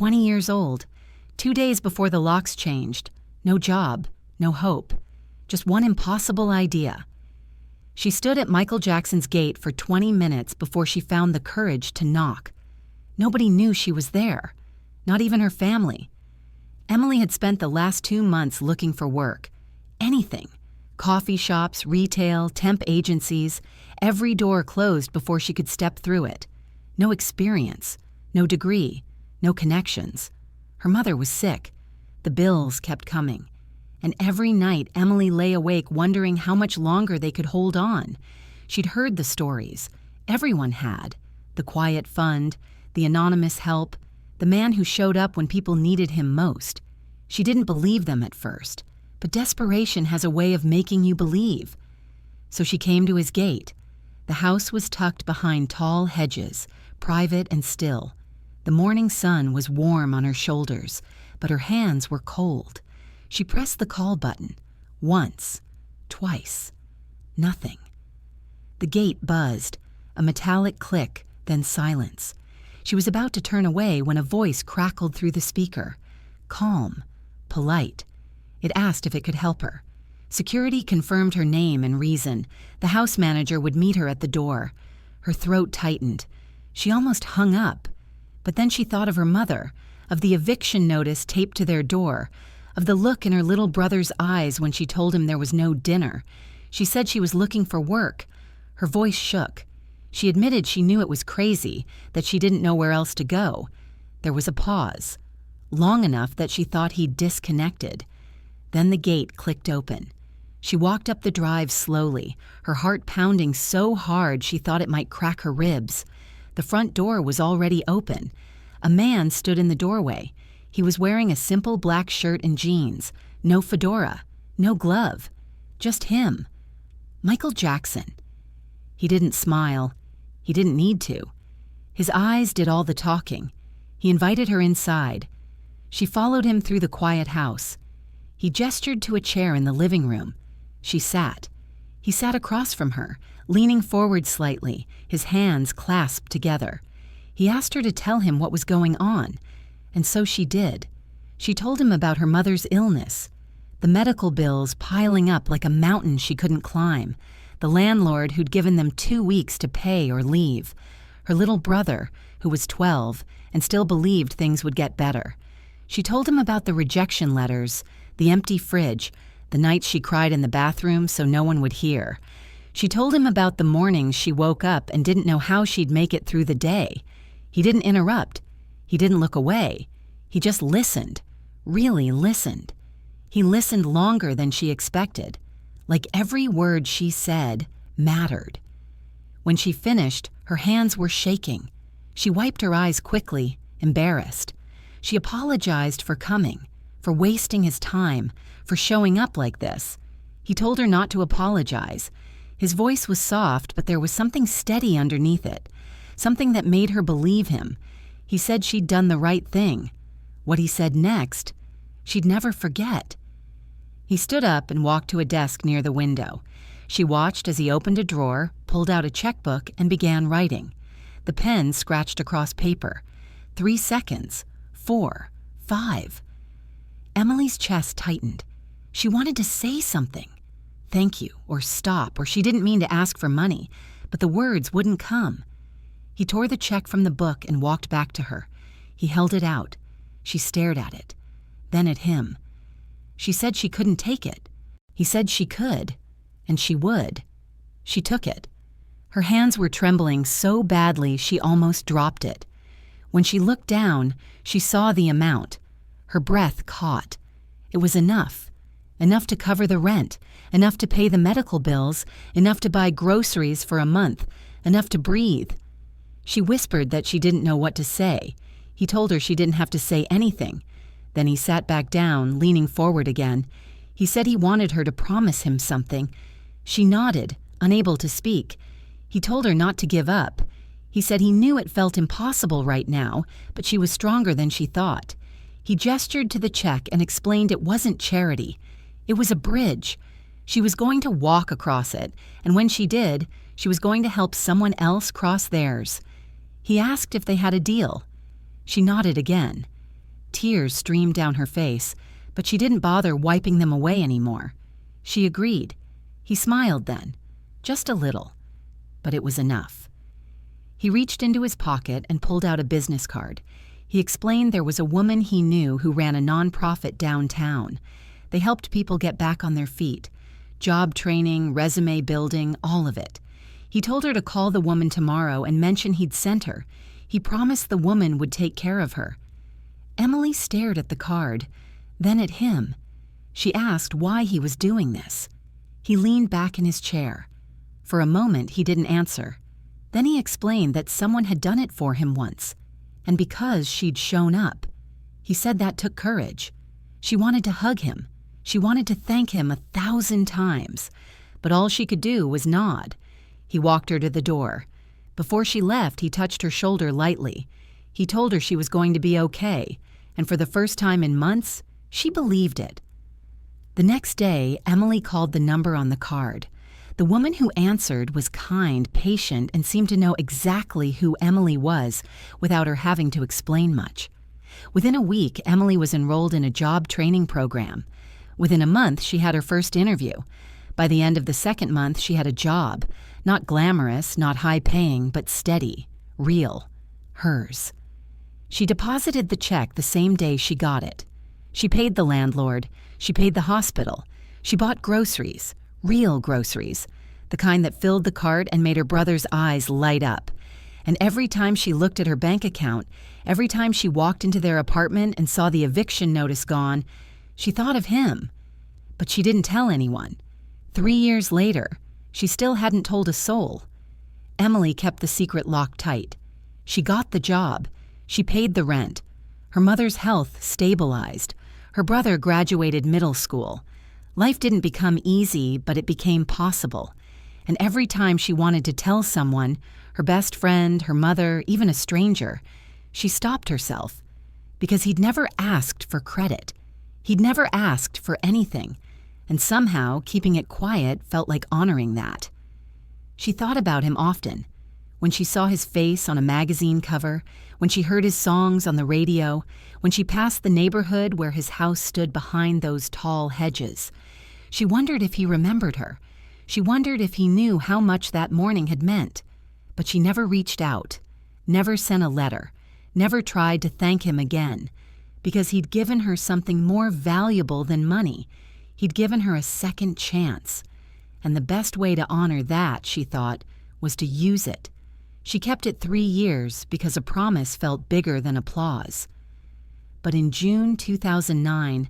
20 years old, 2 days before the locks changed. No job, no hope, just one impossible idea. She stood at Michael Jackson's gate for 20 minutes before she found the courage to knock. Nobody knew she was there, not even her family. Emily had spent the last 2 months looking for work. Anything. Coffee shops, retail, temp agencies, every door closed before she could step through it. No experience, no degree, no connections. Her mother was sick. The bills kept coming. And every night Emily lay awake wondering how much longer they could hold on. She'd heard the stories. Everyone had. The quiet fund, the anonymous help, the man who showed up when people needed him most. She didn't believe them at first, but desperation has a way of making you believe. So she came to his gate. The house was tucked behind tall hedges, private and still. The morning sun was warm on her shoulders, but her hands were cold. She pressed the call button. Once. Twice. Nothing. The gate buzzed. A metallic click, then silence. She was about to turn away when a voice crackled through the speaker. Calm. Polite. It asked if it could help her. Security confirmed her name and reason. The house manager would meet her at the door. Her throat tightened. She almost hung up. But then she thought of her mother, of the eviction notice taped to their door, of the look in her little brother's eyes when she told him there was no dinner. She said she was looking for work. Her voice shook. She admitted she knew it was crazy, that she didn't know where else to go. There was a pause, long enough that she thought he'd disconnected. Then the gate clicked open. She walked up the drive slowly, her heart pounding so hard she thought it might crack her ribs. The front door was already open. A man stood in the doorway. He was wearing a simple black shirt and jeans, no fedora, no glove, just him. Michael Jackson. He didn't smile. He didn't need to. His eyes did all the talking. He invited her inside. She followed him through the quiet house. He gestured to a chair in the living room. She sat. He sat across from her, leaning forward slightly, his hands clasped together. He asked her to tell him what was going on. And so she did. She told him about her mother's illness, the medical bills piling up like a mountain she couldn't climb, the landlord who'd given them 2 weeks to pay or leave, her little brother, who was 12 and still believed things would get better. She told him about the rejection letters, the empty fridge, the nights she cried in the bathroom so no one would hear. She told him about the mornings she woke up and didn't know how she'd make it through the day. He didn't interrupt. He didn't look away. He just listened, really listened. He listened longer than she expected, like every word she said mattered. When she finished, her hands were shaking. She wiped her eyes quickly, embarrassed. She apologized for coming, for wasting his time, for showing up like this. He told her not to apologize. His voice was soft, but there was something steady underneath it, something that made her believe him. He said she'd done the right thing. What he said next, she'd never forget. He stood up and walked to a desk near the window. She watched as he opened a drawer, pulled out a checkbook, and began writing. The pen scratched across paper. 3 seconds. 4. 5. Emily's chest tightened. She wanted to say something. Thank you, or stop, or she didn't mean to ask for money, but the words wouldn't come. He tore the check from the book and walked back to her. He held it out. She stared at it, then at him. She said she couldn't take it. He said she could, and she would. She took it. Her hands were trembling so badly she almost dropped it. When she looked down, she saw the amount. Her breath caught. It was enough. Enough to cover the rent, enough to pay the medical bills, enough to buy groceries for a month, enough to breathe. She whispered that she didn't know what to say. He told her she didn't have to say anything. Then he sat back down, leaning forward again. He said he wanted her to promise him something. She nodded, unable to speak. He told her not to give up. He said he knew it felt impossible right now, but she was stronger than she thought. He gestured to the check and explained it wasn't charity. It was a bridge. She was going to walk across it, and when she did, she was going to help someone else cross theirs. He asked if they had a deal. She nodded again. Tears streamed down her face, but she didn't bother wiping them away anymore. She agreed. He smiled then, just a little, but it was enough. He reached into his pocket and pulled out a business card. He explained there was a woman he knew who ran a nonprofit downtown. They helped people get back on their feet. Job training, resume building, all of it. He told her to call the woman tomorrow and mention he'd sent her. He promised the woman would take care of her. Emily stared at the card, then at him. She asked why he was doing this. He leaned back in his chair. For a moment, he didn't answer. Then he explained that someone had done it for him once, and because she'd shown up. He said that took courage. She wanted to hug him. She wanted to thank him 1,000 times, but all she could do was nod. He walked her to the door. Before she left, he touched her shoulder lightly. He told her she was going to be okay, and for the first time in months, she believed it. The next day, Emily called the number on the card. The woman who answered was kind, patient, and seemed to know exactly who Emily was without her having to explain much. Within a week, Emily was enrolled in a job training program. Within a month, she had her first interview. By the end of the second month, she had a job. Not glamorous, not high-paying, but steady, real, hers. She deposited the check the same day she got it. She paid the landlord. She paid the hospital. She bought groceries, real groceries, the kind that filled the cart and made her brother's eyes light up. And every time she looked at her bank account, every time she walked into their apartment and saw the eviction notice gone, she thought of him. But she didn't tell anyone. 3 years later, she still hadn't told a soul. Emily kept the secret locked tight. She got the job. She paid the rent. Her mother's health stabilized. Her brother graduated middle school. Life didn't become easy, but it became possible. And every time she wanted to tell someone, her best friend, her mother, even a stranger, she stopped herself. Because he'd never asked for credit. He'd never asked for anything. And somehow, keeping it quiet felt like honoring that. She thought about him often. When she saw his face on a magazine cover, when she heard his songs on the radio, when she passed the neighborhood where his house stood behind those tall hedges. She wondered if he remembered her. She wondered if he knew how much that morning had meant. But she never reached out, never sent a letter, never tried to thank him again, because he'd given her something more valuable than money. He'd given her a second chance. And the best way to honor that, she thought, was to use it. She kept it 3 years because a promise felt bigger than applause. But in June 2009,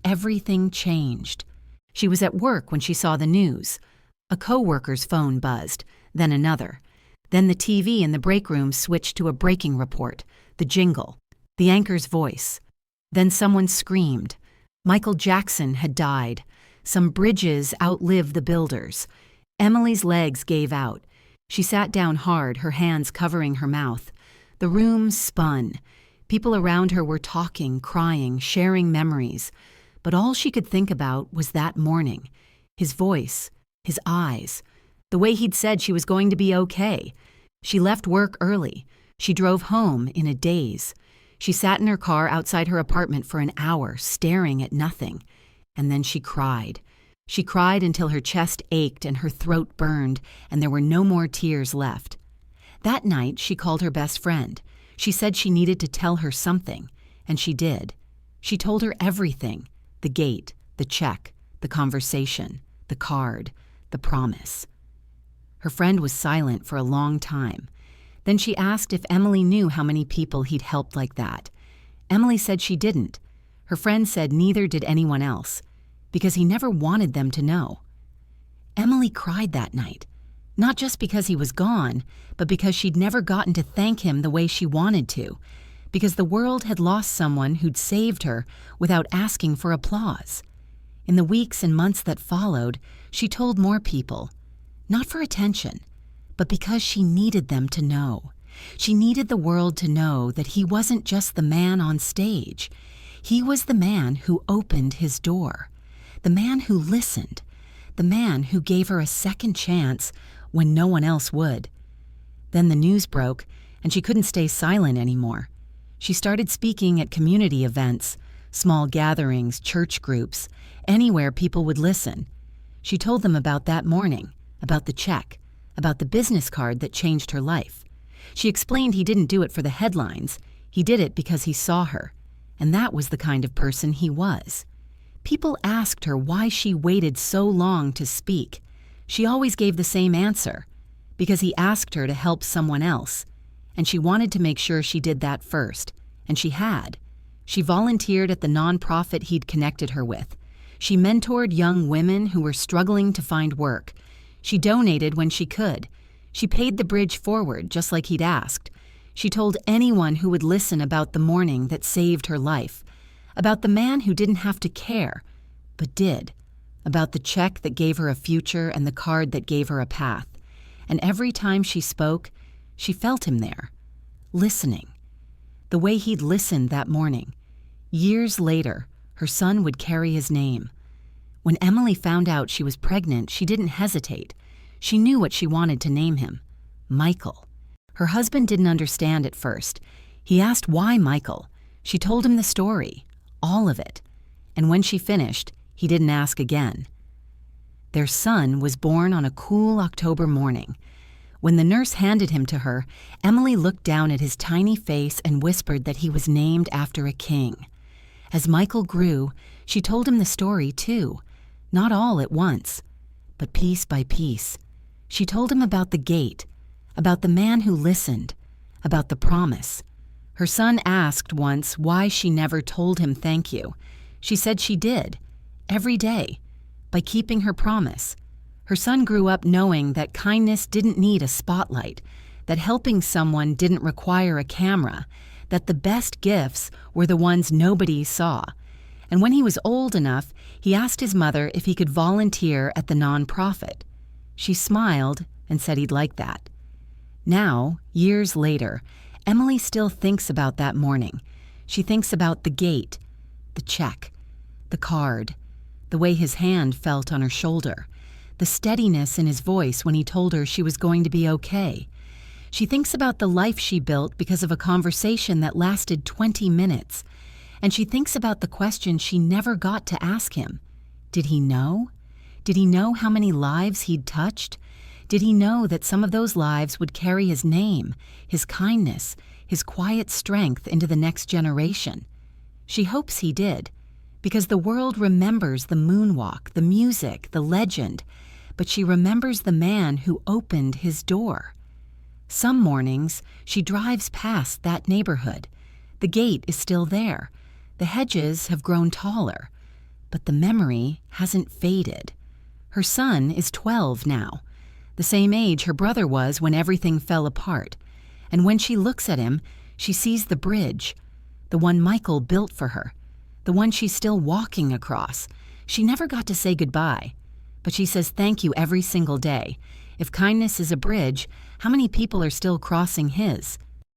everything changed. She was at work when she saw the news. A coworker's phone buzzed, then another. Then the TV in the break room switched to a breaking report, the jingle, the anchor's voice. Then someone screamed. Michael Jackson had died. Some bridges outlived the builders. Emily's legs gave out. She sat down hard, her hands covering her mouth. The room spun. People around her were talking, crying, sharing memories. But all she could think about was that morning. His voice, his eyes, the way he'd said she was going to be okay. She left work early. She drove home in a daze. She sat in her car outside her apartment for an hour, staring at nothing. And then she cried. She cried until her chest ached and her throat burned, and there were no more tears left. That night, she called her best friend. She said she needed to tell her something, and she did. She told her everything: the gate, the check, the conversation, the card, the promise. Her friend was silent for a long time. Then she asked if Emily knew how many people he'd helped like that. Emily said she didn't. Her friend said neither did anyone else, because he never wanted them to know. Emily cried that night, not just because he was gone, but because she'd never gotten to thank him the way she wanted to, because the world had lost someone who'd saved her without asking for applause. In the weeks and months that followed, she told more people, not for attention, but because she needed them to know. She needed the world to know that he wasn't just the man on stage. He was the man who opened his door, the man who listened, the man who gave her a second chance when no one else would. Then the news broke, and she couldn't stay silent anymore. She started speaking at community events, small gatherings, church groups, anywhere people would listen. She told them about that morning, about the check, about the business card that changed her life. She explained he didn't do it for the headlines. He did it because he saw her, and that was the kind of person he was. People asked her why she waited so long to speak. She always gave the same answer, because he asked her to help someone else, and she wanted to make sure she did that first, and she had. She volunteered at the nonprofit he'd connected her with. She mentored young women who were struggling to find work. She donated when she could. She paid the bridge forward, just like he'd asked. She told anyone who would listen about the morning that saved her life, about the man who didn't have to care, but did, about the check that gave her a future and the card that gave her a path. And every time she spoke, she felt him there, listening, the way he'd listened that morning. Years later, her son would carry his name. When Emily found out she was pregnant, she didn't hesitate. She knew what she wanted to name him, Michael. Her husband didn't understand at first. He asked why Michael. She told him the story, all of it. And when she finished, he didn't ask again. Their son was born on a cool October morning. When the nurse handed him to her, Emily looked down at his tiny face and whispered that he was named after a king. As Michael grew, she told him the story too, not all at once, but piece by piece. She told him about the gate, about the man who listened, about the promise. Her son asked once why she never told him thank you. She said she did, every day, by keeping her promise. Her son grew up knowing that kindness didn't need a spotlight, that helping someone didn't require a camera, that the best gifts were the ones nobody saw. And when he was old enough, he asked his mother if he could volunteer at the nonprofit. She smiled and said he'd like that. Now, years later, Emily still thinks about that morning. She thinks about the gate, the check, the card, the way his hand felt on her shoulder, the steadiness in his voice when he told her she was going to be okay. She thinks about the life she built because of a conversation that lasted 20 minutes. And she thinks about the question she never got to ask him. Did he know? Did he know how many lives he'd touched? Did he know that some of those lives would carry his name, his kindness, his quiet strength into the next generation? She hopes he did, because the world remembers the moonwalk, the music, the legend, but she remembers the man who opened his door. Some mornings, she drives past that neighborhood. The gate is still there. The hedges have grown taller, but the memory hasn't faded. Her son is 12 now, the same age her brother was when everything fell apart. And when she looks at him, she sees the bridge, the one Michael built for her, the one she's still walking across. She never got to say goodbye, but she says thank you every single day. If kindness is a bridge, how many people are still crossing his?